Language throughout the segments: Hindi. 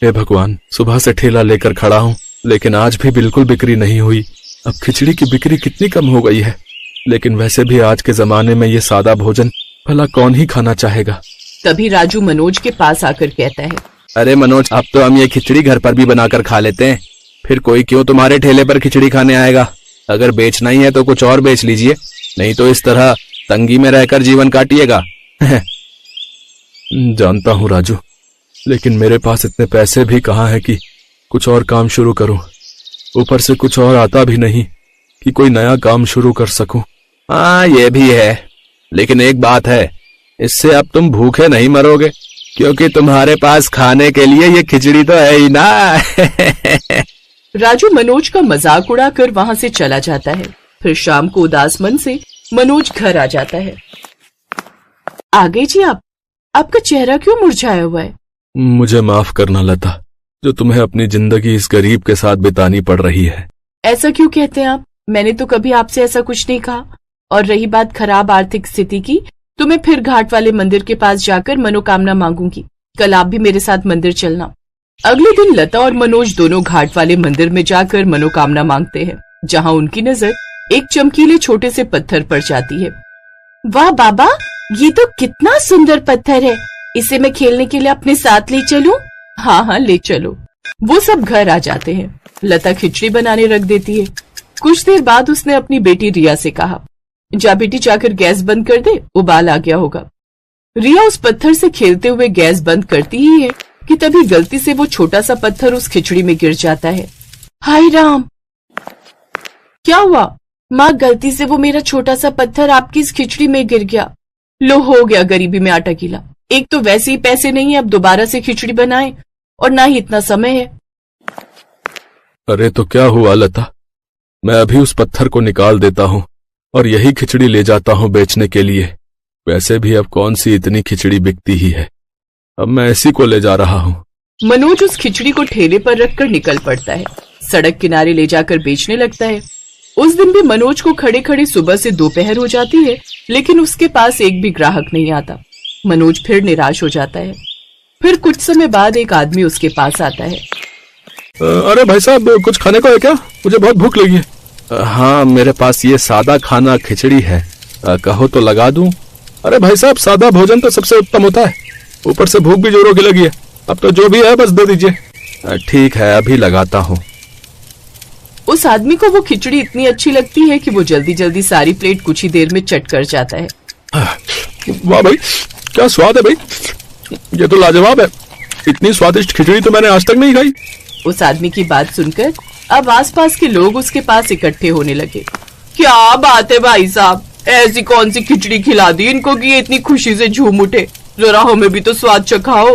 हे भगवान, सुबह से ठेला लेकर खड़ा हूँ लेकिन आज भी बिल्कुल बिक्री नहीं हुई। अब खिचड़ी की बिक्री कितनी कम हो गई है। लेकिन वैसे भी आज के जमाने में ये सादा भोजन भला कौन ही खाना चाहेगा। तभी राजू मनोज के पास आकर कहता है, अरे मनोज, अब तो हम ये खिचड़ी घर पर भी बनाकर खा लेते हैं, फिर कोई क्यों तुम्हारे ठेले पर खिचड़ी खाने आएगा। अगर बेचना ही है तो कुछ और बेच लीजिए, नहीं तो इस तरह तंगी में रहकर जीवन काटिएगा। जानता हूँ राजू, लेकिन मेरे पास इतने पैसे भी कहाँ है कि कुछ और काम शुरू करूं। ऊपर से कुछ और आता भी नहीं कि कोई नया काम शुरू कर सकूं। हाँ, ये भी है, लेकिन एक बात है, इससे अब तुम भूखे नहीं मरोगे, क्योंकि तुम्हारे पास खाने के लिए ये खिचड़ी तो है ही ना। राजू मनोज का मजाक उड़ाकर वहाँ से चला जाता है। फिर शाम को उदास मन से मनोज घर आ जाता है। आ गए जी आप? आपका चेहरा क्यों मुरझाया हुआ है? मुझे माफ करना लता, जो तुम्हें अपनी जिंदगी इस गरीब के साथ बितानी पड़ रही है। ऐसा क्यों कहते हैं आप? मैंने तो कभी आपसे ऐसा कुछ नहीं कहा। और रही बात खराब आर्थिक स्थिति की, तो मैं फिर घाट वाले मंदिर के पास जाकर मनोकामना मांगूंगी। कल आप भी मेरे साथ मंदिर चलना। अगले दिन लता और मनोज दोनों घाट वाले मंदिर में जाकर मनोकामना मांगते हैं, जहाँ उनकी नजर एक चमकीले छोटे से पत्थर पर जाती है। वाह बाबा, ये तो कितना सुंदर पत्थर है, इसे मैं खेलने के लिए अपने साथ ले चलूं? हाँ हाँ, ले चलो। वो सब घर आ जाते हैं। लता खिचड़ी बनाने रख देती है। कुछ देर बाद उसने अपनी बेटी रिया से कहा, जा बेटी, जाकर गैस बंद कर दे, उबाल आ गया होगा। रिया उस पत्थर से खेलते हुए गैस बंद करती ही है कि तभी गलती से वो छोटा सा पत्थर उस खिचड़ी में गिर जाता है। हाय राम, क्या हुआ? माँ, गलती से वो मेरा छोटा सा पत्थर आपकी इस खिचड़ी में गिर गया। लो, हो गया गरीबी में आटा गीला। एक तो वैसे ही पैसे नहीं है अब दोबारा से खिचड़ी बनाए, और ना ही इतना समय है। अरे तो क्या हुआ लता, मैं अभी उस पत्थर को निकाल देता हूँ और यही खिचड़ी ले जाता हूँ बेचने के लिए। वैसे भी अब कौन सी इतनी खिचड़ी बिकती ही है, अब मैं इसी को ले जा रहा हूँ। मनोज उस खिचड़ी को ठेले पर रखकर निकल पड़ता है। सड़क किनारे ले जाकर बेचने लगता है। उस दिन भी मनोज को खड़े खड़े सुबह से दोपहर हो जाती है, लेकिन उसके पास एक भी ग्राहक नहीं आता। मनोज फिर निराश हो जाता है। फिर कुछ समय बाद एक आदमी उसके पास आता है। अरे भाई साहब, कुछ खाने को है क्या? मुझे बहुत भूख लगी है। हाँ, मेरे पास ये सादा खाना खिचड़ी है, कहो तो लगा दूं। अरे भाई साहब, सादा भोजन तो सबसे उत्तम होता है, ऊपर से भूख भी जोरों की लगी है। अब तो जो भी है बस दे दीजिए। ठीक है, अभी लगाता हूँ। उस आदमी को वो खिचड़ी इतनी अच्छी लगती है कि वो जल्दी जल्दी सारी प्लेट कुछ ही देर में चट कर जाता है। वाह भाई, क्या स्वाद है भाई, ये तो लाजवाब है। इतनी स्वादिष्ट खिचड़ी तो मैंने आज तक नहीं खाई। उस आदमी की बात सुनकर अब आसपास के लोग उसके पास इकट्ठे होने लगे। क्या बात है भाई साहब, ऐसी कौन सी खिचड़ी खिला दी इनको कि ये इतनी खुशी से झूम उठे, जरा हमें भी तो स्वाद चखाओ।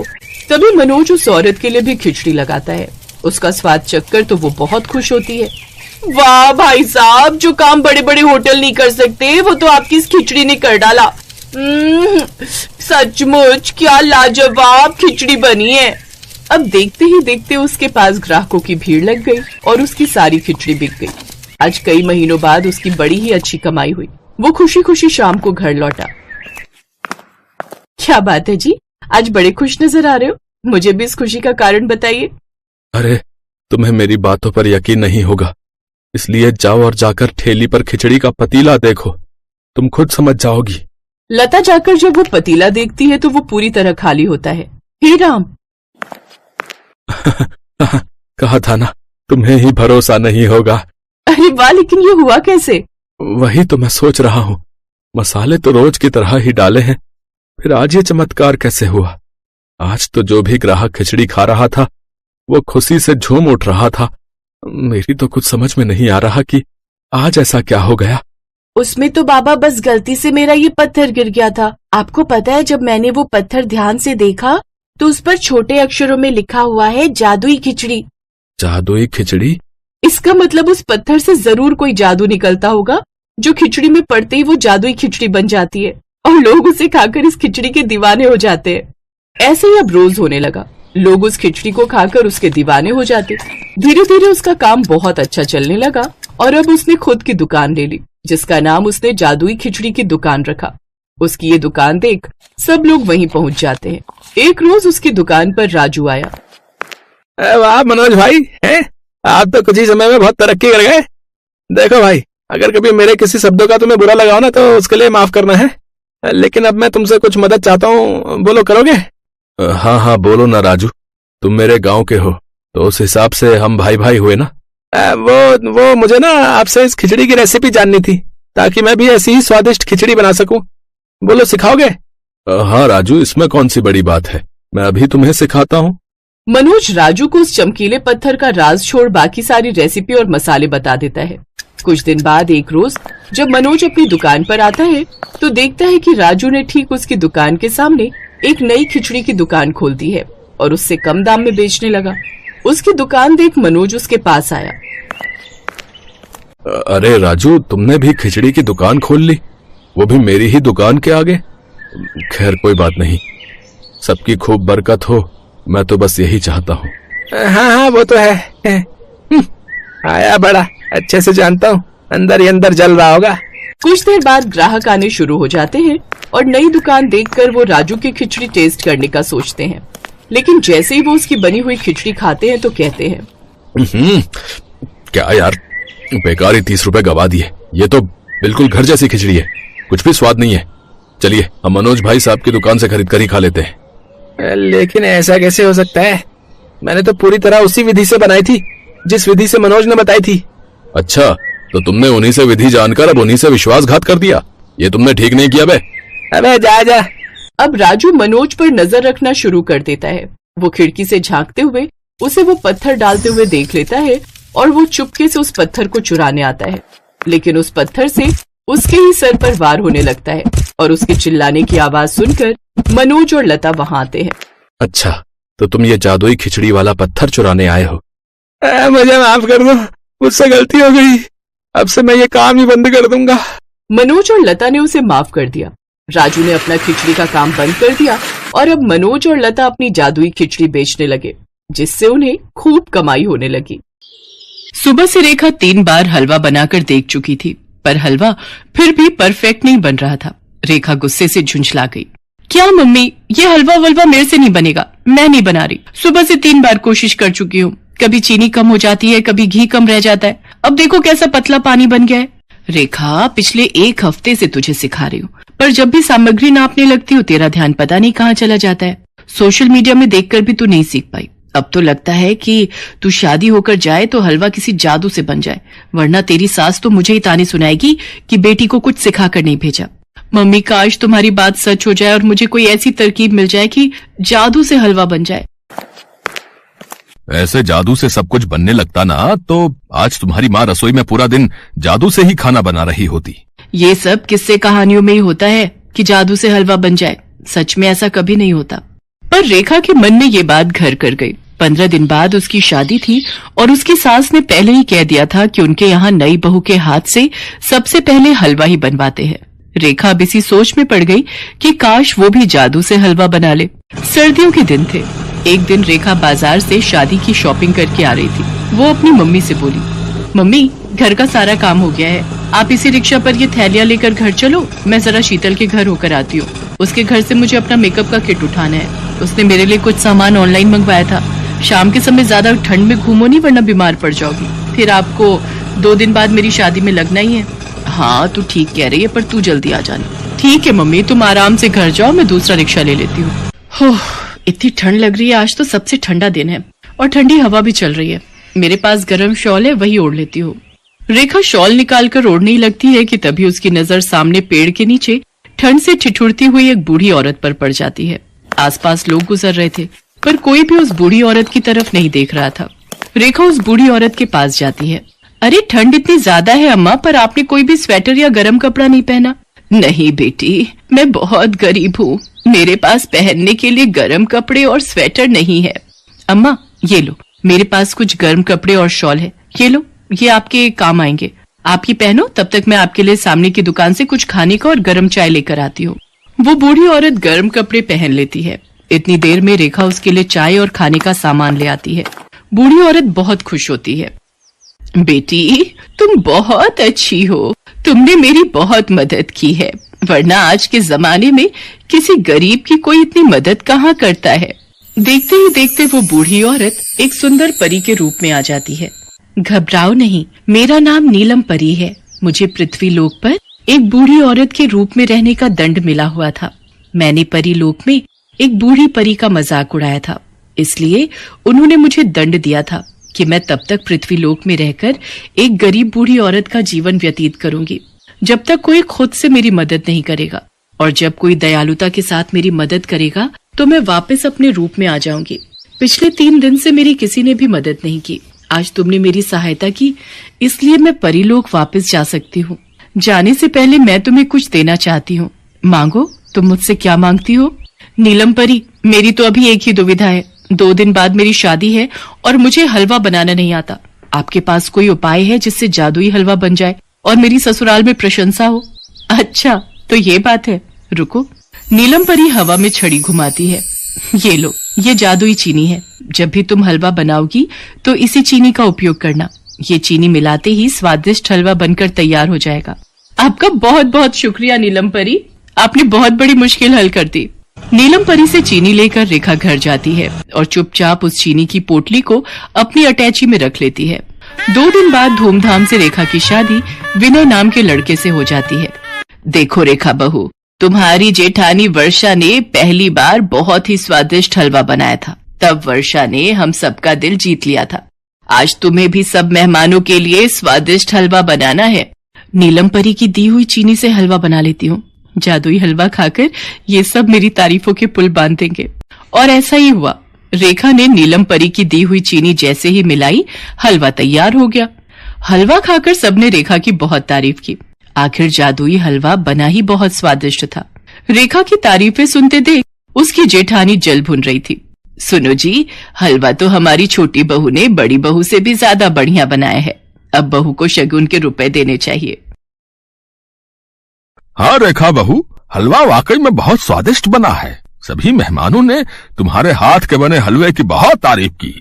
तभी मनोज उस औरत के लिए भी खिचड़ी लगाता है। उसका स्वाद चखकर तो वो बहुत खुश होती है। वाह भाई साहब, जो काम बड़े बड़े होटल नहीं कर सकते वो तो आपकी इस खिचड़ी ने कर डाला। सचमुच क्या लाजवाब खिचड़ी बनी है। अब देखते ही देखते उसके पास ग्राहकों की भीड़ लग गई और उसकी सारी खिचड़ी बिक गई। आज कई महीनों बाद उसकी बड़ी ही अच्छी कमाई हुई। वो खुशी खुशी शाम को घर लौटा। क्या बात है जी, आज बड़े खुश नजर आ रहे हो, मुझे भी इस खुशी का कारण बताइए। अरे, तुम्हें मेरी बातों पर यकीन नहीं होगा, इसलिए जाओ और जाकर ठेली पर खिचड़ी का पतीला देखो, तुम खुद समझ जाओगी। लता जाकर जब वो पतीला देखती है तो वो पूरी तरह खाली होता है। हे राम। कहा था ना, तुम्हें ही भरोसा नहीं होगा। अरे वाह, लेकिन ये हुआ कैसे? वही तो मैं सोच रहा हूँ, मसाले तो रोज की तरह ही डाले हैं, फिर आज ये चमत्कार कैसे हुआ? आज तो जो भी ग्राहक खिचड़ी खा रहा था वो खुशी से झूम उठ रहा था। मेरी तो कुछ समझ में नहीं आ रहा कि आज ऐसा क्या हो गया। उसमें तो बाबा बस गलती से मेरा ये पत्थर गिर गया था। आपको पता है, जब मैंने वो पत्थर ध्यान से देखा तो उस पर छोटे अक्षरों में लिखा हुआ है जादुई खिचड़ी। जादुई खिचड़ी? इसका मतलब उस पत्थर से जरूर कोई जादू निकलता होगा, जो खिचड़ी में पड़ते ही वो जादुई खिचड़ी बन जाती है और लोग उसे खाकर इस खिचड़ी के दीवाने हो जाते हैं। ऐसे ही अब रोज होने लगा, लोग उस खिचड़ी को खाकर उसके दीवाने हो जाते। धीरे धीरे उसका काम बहुत अच्छा चलने लगा और अब उसने खुद की दुकान ले ली, जिसका नाम उसने जादुई खिचड़ी की दुकान रखा। उसकी ये दुकान देख सब लोग वहीं पहुंच जाते हैं। एक रोज उसकी दुकान पर राजू आया। वाह मनोज भाई, हैं आप तो कुछ ही समय में बहुत तरक्की कर गए। देखो भाई, अगर कभी मेरे किसी शब्दों का तुम्हें बुरा लगा हो ना तो उसके लिए माफ करना है, लेकिन अब मैं तुमसे कुछ मदद चाहता हूँ, बोलो करोगे? हाँ हाँ बोलो ना राजू, तुम मेरे गांव के हो तो उस हिसाब से हम भाई भाई हुए ना। वो मुझे ना आपसे इस खिचड़ी की रेसिपी जाननी थी ताकि मैं भी ऐसी ही स्वादिष्ट खिचड़ी बना सकूं। बोलो सिखाओगे? हाँ राजू, इसमें कौन सी बड़ी बात है, मैं अभी तुम्हें सिखाता हूँ। मनोज राजू को उस चमकीले पत्थर का राज छोड़ बाकी सारी रेसिपी और मसाले बता देता है। कुछ दिन बाद एक रोज जब मनोज अपनी दुकान पर आता है तो देखता है कि राजू ने ठीक उसकी दुकान के सामने एक नई खिचड़ी की दुकान खोल दी है और उससे कम दाम में बेचने लगा। उसकी दुकान देख मनोज उसके पास आया। अरे राजू, तुमने भी खिचड़ी की दुकान खोल ली, वो भी मेरी ही दुकान के आगे। खैर कोई बात नहीं, सबकी खूब बरकत हो, मैं तो बस यही चाहता हूँ। हाँ हाँ वो तो है। आया बड़ा अच्छे से जानता हूँ, अंदर ही अंदर जल रहा होगा। कुछ देर बाद ग्राहक आने शुरू हो जाते हैं और नई दुकान देखकर वो राजू की खिचड़ी टेस्ट करने का सोचते हैं, लेकिन जैसे ही वो उसकी बनी हुई खिचड़ी खाते हैं तो कहते हैं, क्या यार, बेकार ही 30 रुपए गवा दिए, ये तो बिल्कुल घर जैसी खिचड़ी है, कुछ भी स्वाद नहीं है। चलिए हम मनोज भाई साहब की दुकान से खरीद कर ही खा लेते हैं। लेकिन ऐसा कैसे हो सकता है, मैंने तो पूरी तरह उसी विधि से बनाई थी जिस विधि से मनोज ने बताई थी। अच्छा, तो तुमने उन्हीं से विधि जानकर अब उन्हीं से विश्वासघात कर दिया, ये तुमने ठीक नहीं किया बे। अबे जा। अब राजू मनोज पर नजर रखना शुरू कर देता है। वो खिड़की से झांकते हुए उसे वो पत्थर डालते हुए देख लेता है और वो चुपके से उस पत्थर को चुराने आता है, लेकिन उस पत्थर से उसके ही सर पर वार होने लगता है और उसके चिल्लाने की आवाज सुनकर मनोज और लता वहां आते हैं। अच्छा, तो तुम ये जादुई खिचड़ी वाला पत्थर चुराने आए हो। मुझे माफ कर दो, मुझसे गलती हो गई, अब से मैं ये काम ही बंद कर दूंगा। मनोज और लता ने उसे माफ कर दिया। राजू ने अपना खिचड़ी का काम बंद कर दिया और अब मनोज और लता अपनी जादुई खिचड़ी बेचने लगे, जिससे उन्हें खूब कमाई होने लगी। सुबह से रेखा 3 बार हलवा बनाकर देख चुकी थी, पर हलवा फिर भी परफेक्ट नहीं बन रहा था। रेखा गुस्से से झुंझला गई। क्या मम्मी, ये हलवा वलवा मेरे से नहीं बनेगा, मैं नहीं बना रही। सुबह से 3 बार कोशिश कर चुकी हूँ, कभी चीनी कम हो जाती है, कभी घी कम रह जाता है, अब देखो कैसा पतला पानी बन गया है। रेखा, पिछले 1 हफ्ते से तुझे सिखा रही हूँ, पर जब भी सामग्री नापने लगती हो तेरा ध्यान पता नहीं कहाँ चला जाता है। सोशल मीडिया में देखकर भी तू नहीं सीख पाई। अब तो लगता है कि तू शादी होकर जाए तो हलवा किसी जादू से बन जाए, वरना तेरी सास तो मुझे ही ताने सुनाएगी कि बेटी को कुछ सिखा कर नहीं भेजा। मम्मी, काश तुम्हारी बात सच हो जाए और मुझे कोई ऐसी तरकीब मिल जाए कि जादू से हलवा बन जाए। ऐसे जादू से सब कुछ बनने लगता ना तो आज तुम्हारी माँ रसोई में पूरा दिन जादू से ही खाना बना रही होती। ये सब किस्से कहानियों में ही होता है कि जादू से हलवा बन जाए, सच में ऐसा कभी नहीं होता। पर रेखा के मन में ये बात घर कर गई। 15 दिन बाद उसकी शादी थी और उसकी सास ने पहले ही कह दिया था कि उनके यहाँ नई बहू के हाथ से सबसे पहले हलवा ही बनवाते हैं। रेखा अब इसी सोच में पड़ गई कि काश वो भी जादू से हलवा बना ले। सर्दियों के दिन थे। एक दिन रेखा बाजार से शादी की शॉपिंग करके आ रही थी। वो अपनी मम्मी से बोली, मम्मी, घर का सारा काम हो गया है, आप इसी रिक्शा पर ये थैलियां लेकर घर चलो, मैं जरा शीतल के घर होकर आती हूँ। उसके घर से मुझे अपना मेकअप का किट उठाना है। उसने मेरे लिए कुछ सामान ऑनलाइन मंगवाया था। शाम के समय ज्यादा ठंड में घूमो नहीं, वरना बीमार पड़ जाओगी। फिर आपको 2 दिन बाद मेरी शादी में लगना ही है। हाँ, तू ठीक कह रही है, पर तू जल्दी आ जाना। ठीक है मम्मी, तुम आराम से घर जाओ, मैं दूसरा रिक्शा ले लेती हूँ। इतनी ठंड लग रही है, आज तो सबसे ठंडा दिन है और ठंडी हवा भी चल रही है। मेरे पास गर्म शॉल है, वही ओढ़ लेती हूँ। रेखा शॉल निकालकर ओढ़ने लगती है कि तभी उसकी नजर सामने पेड़ के नीचे ठंड से ठिठुरती हुई एक बूढ़ी औरत पर पड़ जाती है। आसपास लोग गुजर रहे थे, पर कोई भी उस बूढ़ी औरत की तरफ नहीं देख रहा था। रेखा उस बूढ़ी औरत के पास जाती है। अरे, ठंड इतनी ज्यादा है अम्मा, पर आपने कोई भी स्वेटर या गर्म कपड़ा नहीं पहना। नहीं बेटी, मैं बहुत गरीब हूँ, मेरे पास पहनने के लिए गर्म कपड़े और स्वेटर नहीं है। अम्मा, ये लो, मेरे पास कुछ गर्म कपड़े और शॉल है, ये लो, ये आपके काम आएंगे। आप ये पहनो, तब तक मैं आपके लिए सामने की दुकान से कुछ खाने का और गर्म चाय लेकर आती हूँ। वो बूढ़ी औरत गर्म कपड़े पहन लेती है। इतनी देर में रेखा उसके लिए चाय और खाने का सामान ले आती है। बूढ़ी औरत बहुत खुश होती है। बेटी, तुम बहुत अच्छी हो, तुमने मेरी बहुत मदद की है, वरना आज के जमाने में किसी गरीब की कोई इतनी मदद कहाँ करता है। देखते ही देखते वो बूढ़ी औरत एक सुंदर परी के रूप में आ जाती है। घबराओ नहीं, मेरा नाम नीलम परी है। मुझे पृथ्वी लोक पर एक बूढ़ी औरत के रूप में रहने का दंड मिला हुआ था। मैंने परी लोक में एक बूढ़ी परी का मजाक उड़ाया था, इसलिए उन्होंने मुझे दंड दिया था कि मैं तब तक पृथ्वी लोक में रहकर एक गरीब बूढ़ी औरत का जीवन व्यतीत करूंगी जब तक कोई खुद से मेरी मदद नहीं करेगा, और जब कोई दयालुता के साथ मेरी मदद करेगा तो मैं वापस अपने रूप में आ जाऊंगी। पिछले 3 दिन से मेरी किसी ने भी मदद नहीं की। आज तुमने मेरी सहायता की, इसलिए मैं परीलोक वापस जा सकती हूँ। जाने से पहले मैं तुम्हें कुछ देना चाहती हूँ। मांगो, तुम मुझसे क्या मांगती हो? नीलम परी, मेरी तो अभी एक ही दुविधा है। 2 दिन बाद मेरी शादी है और मुझे हलवा बनाना नहीं आता। आपके पास कोई उपाय है जिससे जादुई हलवा बन जाए और मेरी ससुराल में प्रशंसा हो? अच्छा, तो ये बात है। रुको। नीलम परी हवा में छड़ी घुमाती है। ये लो, ये जादुई चीनी है। जब भी तुम हलवा बनाओगी तो इसी चीनी का उपयोग करना। ये चीनी मिलाते ही स्वादिष्ट हलवा बनकर तैयार हो जाएगा। आपका बहुत बहुत शुक्रिया नीलम परी, आपने बहुत बड़ी मुश्किल हल कर दी। नीलम परी से चीनी लेकर रेखा घर जाती है और चुपचाप उस चीनी की पोटली को अपनी अटैची में रख लेती है। 2 दिन बाद धूमधाम से रेखा की शादी विनय नाम के लड़के से हो जाती है। देखो रेखा बहू, तुम्हारी जेठानी वर्षा ने पहली बार बहुत ही स्वादिष्ट हलवा बनाया था। तब वर्षा ने हम सबका दिल जीत लिया था। आज तुम्हें भी सब मेहमानों के लिए स्वादिष्ट हलवा बनाना है। नीलम परी की दी हुई चीनी से हलवा बना लेती हूँ। जादुई हलवा खाकर ये सब मेरी तारीफों के पुल बांध देंगे। और ऐसा ही हुआ। रेखा ने नीलम परी की दी हुई चीनी जैसे ही मिलाई, हलवा तैयार हो गया। हलवा खाकर सबने रेखा की बहुत तारीफ की। आखिर जादुई हलवा बना ही बहुत स्वादिष्ट था। रेखा की तारीफें सुनते देख उसकी जेठानी जल भुन रही थी। सुनो जी, हलवा तो हमारी छोटी बहू ने बड़ी बहू से भी ज्यादा बढ़िया बनाया है। अब बहू को शगुन के रुपए देने चाहिए। हाँ रेखा बहू, हलवा वाकई में बहुत स्वादिष्ट बना है। सभी मेहमानों ने तुम्हारे हाथ के बने हलवे की बहुत तारीफ की।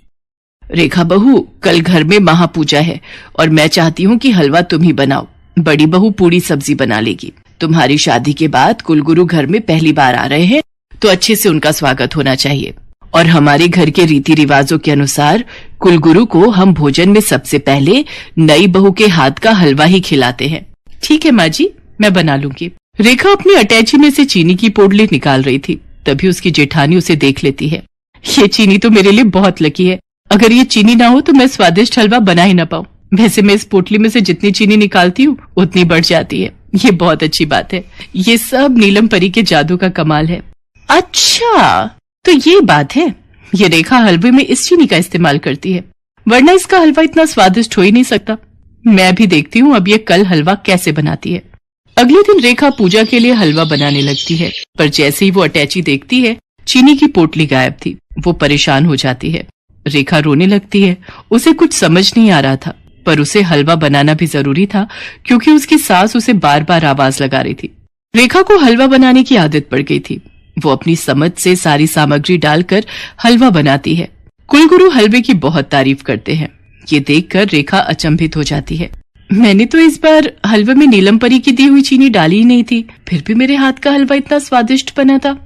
रेखा बहू, कल घर में महापूजा है और मैं चाहती हूँ कि हलवा तुम ही बनाओ। बड़ी बहू पूरी सब्जी बना लेगी। तुम्हारी शादी के बाद कुलगुरु घर में पहली बार आ रहे हैं, तो अच्छे से उनका स्वागत होना चाहिए। और हमारे घर के रीति रिवाजों के अनुसार कुलगुरु को हम भोजन में सबसे पहले नई बहू के हाथ का हलवा ही खिलाते हैं। ठीक है माँ जी, मैं बना लूंगी। रेखा अपनी अटैची में से चीनी की पोटली निकाल रही थी, तभी उसकी जेठानी उसे देख लेती है। ये चीनी तो मेरे लिए बहुत लकी है। अगर ये चीनी ना हो तो मैं स्वादिष्ट हलवा बना ही ना पाऊं। वैसे मैं इस पोटली में से जितनी चीनी निकालती हूँ उतनी बढ़ जाती है। ये बहुत अच्छी बात है। ये सब नीलम परी के जादू का कमाल है। अच्छा, तो ये बात है। ये रेखा हलवे में इस चीनी का इस्तेमाल करती है, वरना इसका हलवा इतना स्वादिष्ट हो ही नहीं सकता। मैं भी देखती हूँ अब ये कल हलवा कैसे बनाती है। अगले दिन रेखा पूजा के लिए हलवा बनाने लगती है, पर जैसे ही वो अटैची देखती है, चीनी की पोटली गायब थी। वो परेशान हो जाती है। रेखा रोने लगती है। उसे कुछ समझ नहीं आ रहा था, पर उसे हलवा बनाना भी जरूरी था क्योंकि उसकी सास उसे बार बार आवाज लगा रही थी। रेखा को हलवा बनाने की आदत पड़ गई थी। वो अपनी समझ से सारी सामग्री डालकर हलवा बनाती है। कुलगुरु हलवे की बहुत तारीफ करते हैं। ये देखकर रेखा अचंभित हो जाती है। मैंने तो इस बार हलवे में नीलम परी की दी हुई चीनी डाली ही नहीं थी, फिर भी मेरे हाथ का हलवा इतना स्वादिष्ट बना था।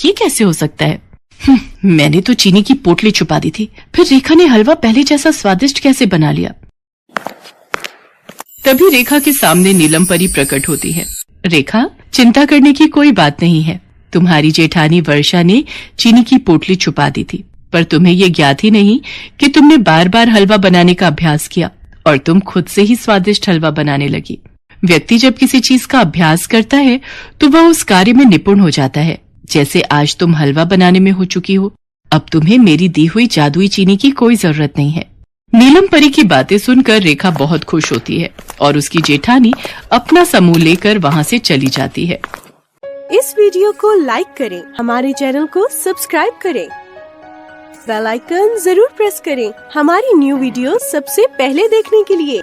ये कैसे हो सकता है? मैंने तो चीनी की पोटली छुपा दी थी, फिर रेखा ने हलवा पहले जैसा स्वादिष्ट कैसे बना लिया? तभी रेखा के सामने नीलम परी प्रकट होती है। रेखा, चिंता करने की कोई बात नहीं है। तुम्हारी जेठानी वर्षा ने चीनी की पोटली छुपा दी थी, पर तुम्हें ये ज्ञात ही नहीं कि तुमने बार बार हलवा बनाने का अभ्यास किया और तुम खुद से ही स्वादिष्ट हलवा बनाने लगी। व्यक्ति जब किसी चीज का अभ्यास करता है तो वह उस कार्य में निपुण हो जाता है। जैसे आज तुम हलवा बनाने में हो चुकी हो। अब तुम्हें मेरी दी हुई जादुई चीनी की कोई जरूरत नहीं है। नीलम परी की बातें सुनकर रेखा बहुत खुश होती है और उसकी जेठानी अपना समूह लेकर वहाँ से चली जाती है। इस वीडियो को लाइक करें, हमारे चैनल को सब्सक्राइब करें, बेल आइकन जरूर प्रेस करें हमारी न्यू वीडियो सबसे पहले देखने के लिए।